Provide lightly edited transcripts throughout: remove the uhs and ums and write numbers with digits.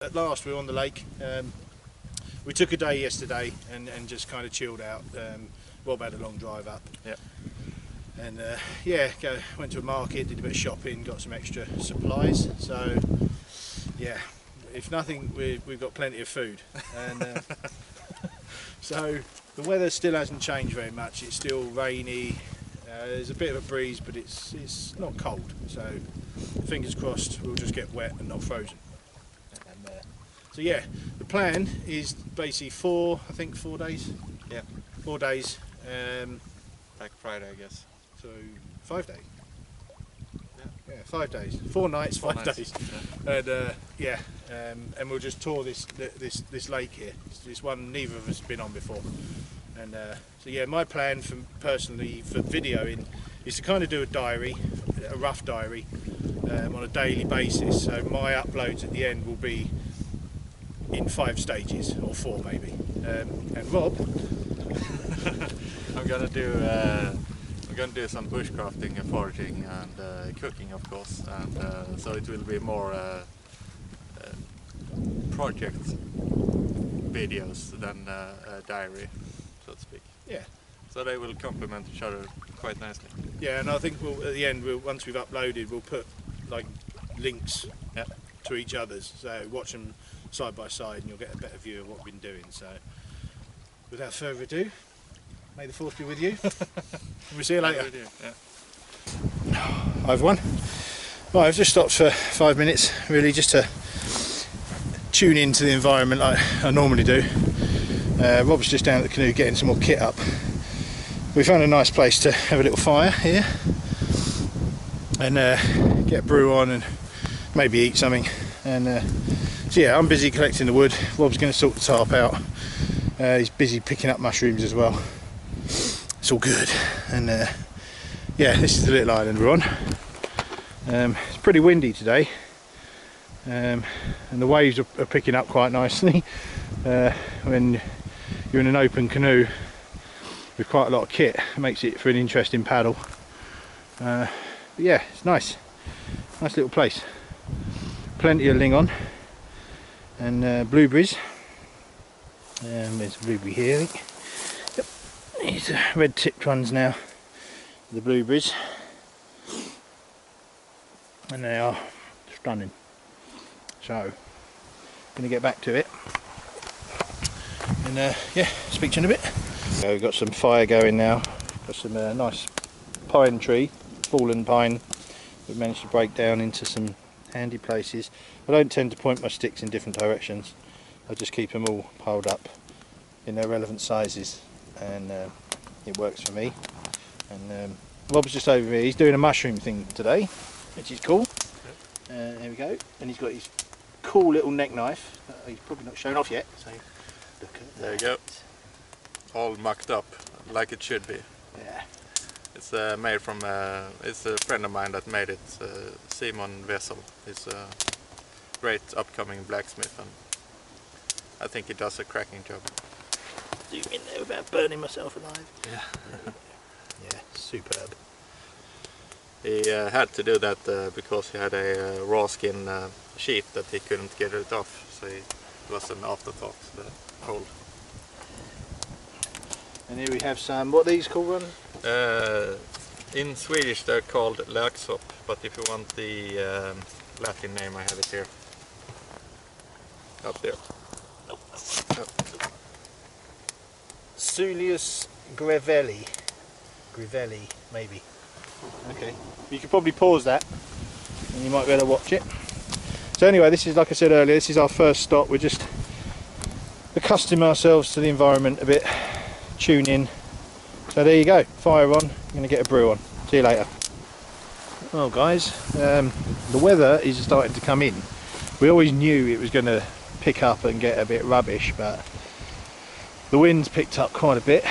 at last we're on the lake. We took a day yesterday and just kind of chilled out. Rob had a long drive up. Yeah. And yeah, went to a market, did a bit of shopping, got some extra supplies. So yeah, if nothing, we've got plenty of food. And so the weather still hasn't changed very much. It's still rainy. There's a bit of a breeze, but it's not cold. So fingers crossed, we'll just get wet and not frozen. And, so yeah, the plan is basically 4 days. Yeah. 4 days. Like Friday, I guess. So 5 days. Yeah. 5 days. 4 nights, 5 days. Yeah. And and we'll just tour this lake here. It's one neither of us have been on before. And so yeah, my plan personally for videoing is to kind of do a diary, a rough diary, on a daily basis. So my uploads at the end will be in 5 stages, or 4 maybe. And Rob, I'm gonna do some bushcrafting and foraging and cooking, of course, and so it will be more project videos than a diary, so to speak. yeah. So they will complement each other quite nicely. Yeah, and I think at the end, once we've uploaded, we'll put like links to each other's. So watch them side by side, and you'll get a better view of what we've been doing. So, without further ado, may the force be with you. We'll see you later. Yeah. Hi everyone. Right, I've just stopped for 5 minutes, really, just to tune into the environment like I normally do. Rob's just down at the canoe getting some more kit up. We found a nice place to have a little fire here and get a brew on and maybe eat something. And so yeah, I'm busy collecting the wood. Rob's going to sort the tarp out. He's busy picking up mushrooms as well. It's all good. And yeah, this is the little island we're on. It's pretty windy today, and the waves are picking up quite nicely. When you're in an open canoe with quite a lot of kit, it makes it for an interesting paddle. But yeah, it's nice little place. Plenty of ling on and blueberries. There's a blueberry here, I think. Yep. These are red tipped ones now, the blueberries, and they are stunning. So I'm going to get back to it and yeah, speak to you in a bit. So we've got some fire going now. Got some nice pine tree, fallen pine. We've managed to break down into some handy places. I don't tend to point my sticks in different directions. I just keep them all piled up in their relevant sizes, and it works for me. And Rob's just over here. He's doing a mushroom thing today, which is cool. There we go. And he's got his cool little neck knife that he's probably not shown off yet. So look at that. There you go. All mucked up like it should be. Yeah. It's made from it's a friend of mine that made it, Simon Wessel. He's a great upcoming blacksmith, and I think he does a cracking job. Zoom in there without burning myself alive. Yeah. Yeah, superb. He had to do that because he had a raw skin sheet that he couldn't get it off, so it was an afterthought, the whole. And here we have some, what are these called, Ron? In Swedish they're called laxop, but if you want the Latin name, I have it here. Up there. Nope. Oh. Sulius Grevelli. Grevelli, maybe. Okay. You could probably pause that and you might be able to watch it. So anyway, this is, like I said earlier, this is our first stop. We're just accustoming ourselves to the environment a bit, tune in. So there you go, fire on. I'm going to get a brew on. See you later. Well guys, the weather is starting to come in. We always knew it was going to pick up and get a bit rubbish, but the wind's picked up quite a bit.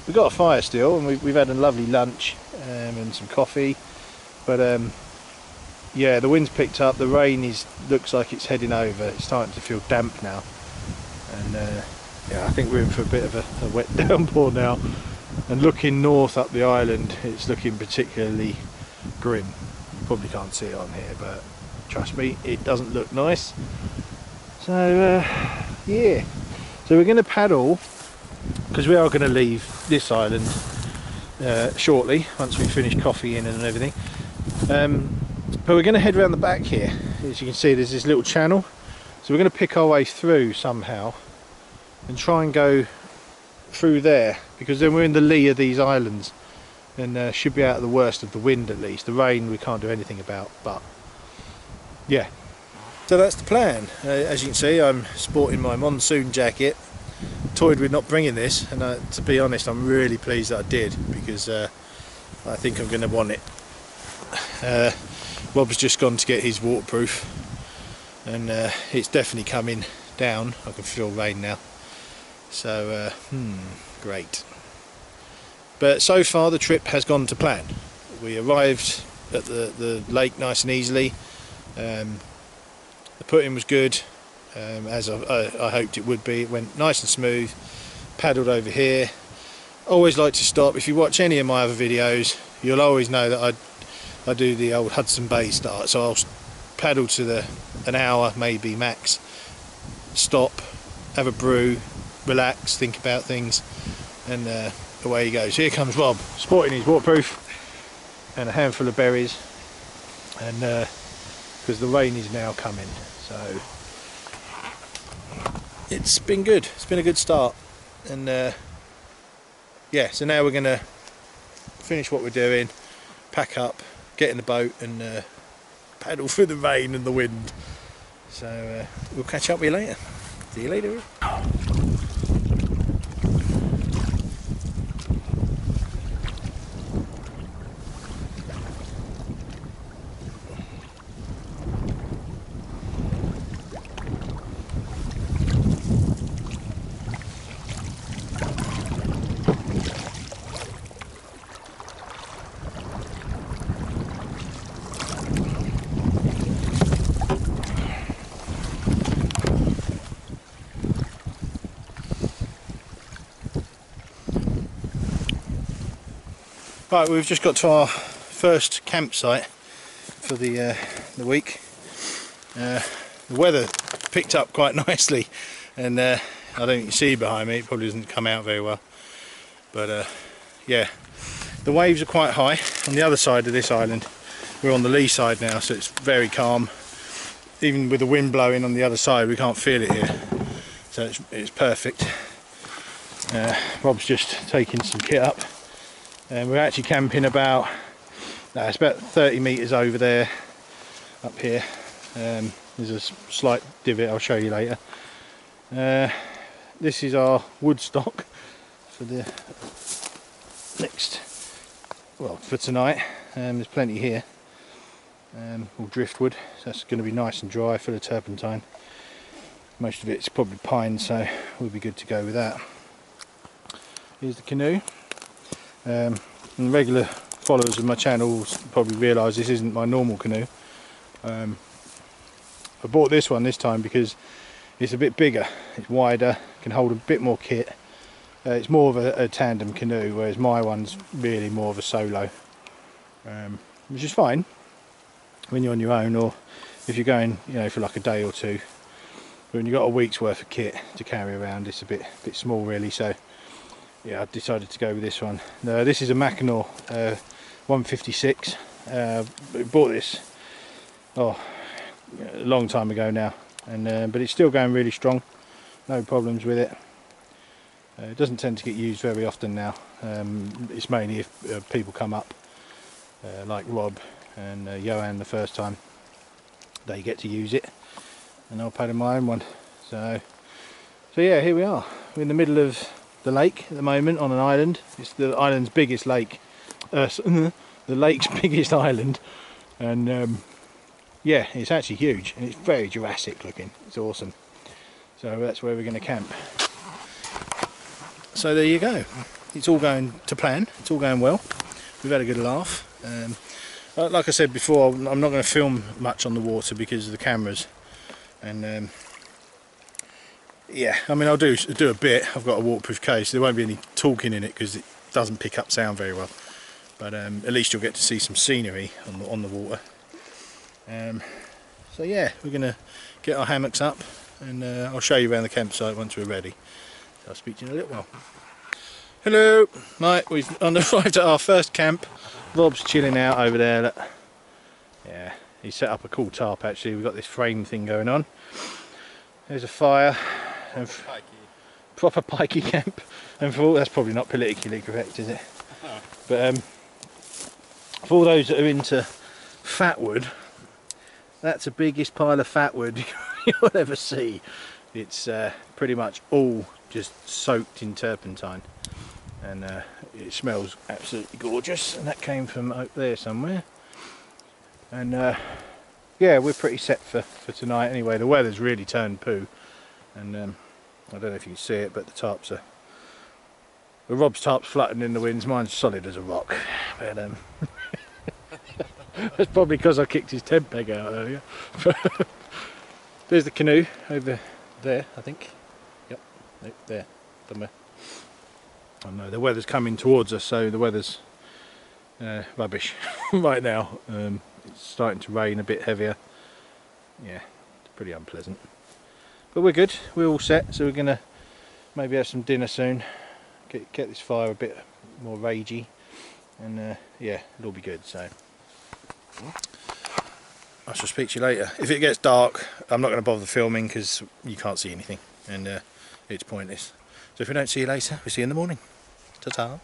We've got a fire still, and we've had a lovely lunch and some coffee, but yeah, the wind's picked up. The rain looks like it's heading over. It's starting to feel damp now, and yeah, I think we're in for a bit of a wet downpour now. And looking north up the island, it's looking particularly grim. You probably can't see it on here, but trust me, it doesn't look nice. So yeah, so we're going to paddle, because we are going to leave this island shortly once we finish coffeeing and everything, but we're going to head around the back here. As you can see, there's this little channel, so we're going to pick our way through somehow and try and go through there, because then we're in the lee of these islands and should be out of the worst of the wind. At least the rain we can't do anything about, but yeah, so that's the plan. As you can see, I'm sporting my monsoon jacket. Toyed with not bringing this, and to be honest, I'm really pleased that I did, because I think I'm going to want it. Rob's just gone to get his waterproof, and it's definitely coming down. I can feel rain now, so great. But so far the trip has gone to plan. We arrived at the lake nice and easily. The put-in was good, as I hoped it would be. It went nice and smooth. Paddled over here. Always like to stop. If you watch any of my other videos, you'll always know that I do the old Hudson Bay start. So I'll paddle to an hour maybe max, stop, have a brew, relax, think about things, and away he goes. Here comes Rob, sporting his waterproof and a handful of berries, and because the rain is now coming, so it's been good. It's been a good start, and yeah, so now we're gonna finish what we're doing, pack up, get in the boat, and paddle through the rain and the wind. So we'll catch up with you later. See you later. Right, we've just got to our first campsite for the week. The weather picked up quite nicely, and I don't think you can see behind me, it probably doesn't come out very well, but yeah, the waves are quite high on the other side of this island. We're on the lee side now, so it's very calm. Even with the wind blowing on the other side, we can't feel it here, so it's perfect. Rob's just taking some kit up. And we're actually camping about, it's about 30 metres over there, up here. There's a slight divot, I'll show you later. This is our wood stock for the next, well, for tonight. There's plenty here, all driftwood, so that's going to be nice and dry, full of turpentine. Most of it's probably pine, so we'll be good to go with that. Here's the canoe. And regular followers of my channel probably realise this isn't my normal canoe. I bought this one this time because it's a bit bigger, it's wider, can hold a bit more kit. It's more of a tandem canoe, whereas my one's really more of a solo, which is fine when you're on your own, or if you're going, you know, for like a day or two. But when you've got a week's worth of kit to carry around, it's a bit small really. So yeah, I decided to go with this one. This is a Mackinac 156. Bought this a long time ago now, and but it's still going really strong. No problems with it. It doesn't tend to get used very often now. It's mainly if people come up, like Rob and Johan the first time, they get to use it, and I'll paddle my own one. So yeah, here we are. We're in the middle of the lake at the moment on an island. It's the island's biggest lake, the lake's biggest island, and yeah, it's actually huge, and it's very Jurassic looking. It's awesome. So that's where we're going to camp. So there you go. It's all going to plan. It's all going well. We've had a good laugh. Like I said before, I'm not going to film much on the water because of the cameras, and yeah, I mean, I'll do a bit. I've got a waterproof case. There won't be any talking in it because it doesn't pick up sound very well. But at least you'll get to see some scenery on the water. So yeah, we're going to get our hammocks up, and I'll show you around the campsite once we're ready. So I'll speak to you in a little while. Hello! Right, we've arrived at our first camp. Rob's chilling out over there. Look. Yeah, he set up a cool tarp actually. We've got this frame thing going on. There's a fire. And proper pikey camp. And for all, that's probably not politically correct, is it? No. But for all those that are into fat wood, that's the biggest pile of fat wood you'll ever see. It's pretty much all just soaked in turpentine, and it smells absolutely gorgeous, and that came from up there somewhere. And yeah, we're pretty set for tonight anyway. The weather's really turned poo, and I don't know if you can see it, but the tarps are, well, Rob's tarp's fluttering in the winds, mine's solid as a rock, but that's probably because I kicked his tent peg out earlier. There's the canoe over there, I think. Yep, nope, there, somewhere. I know the weather's coming towards us, so the weather's rubbish right now. It's starting to rain a bit heavier. Yeah, it's pretty unpleasant. But we're good, we're all set, so we're going to maybe have some dinner soon. Get this fire a bit more ragey, and yeah, it'll be good. So I shall speak to you later. If it gets dark, I'm not going to bother filming because you can't see anything, and it's pointless. So if we don't see you later, we'll see you in the morning. Ta-ta.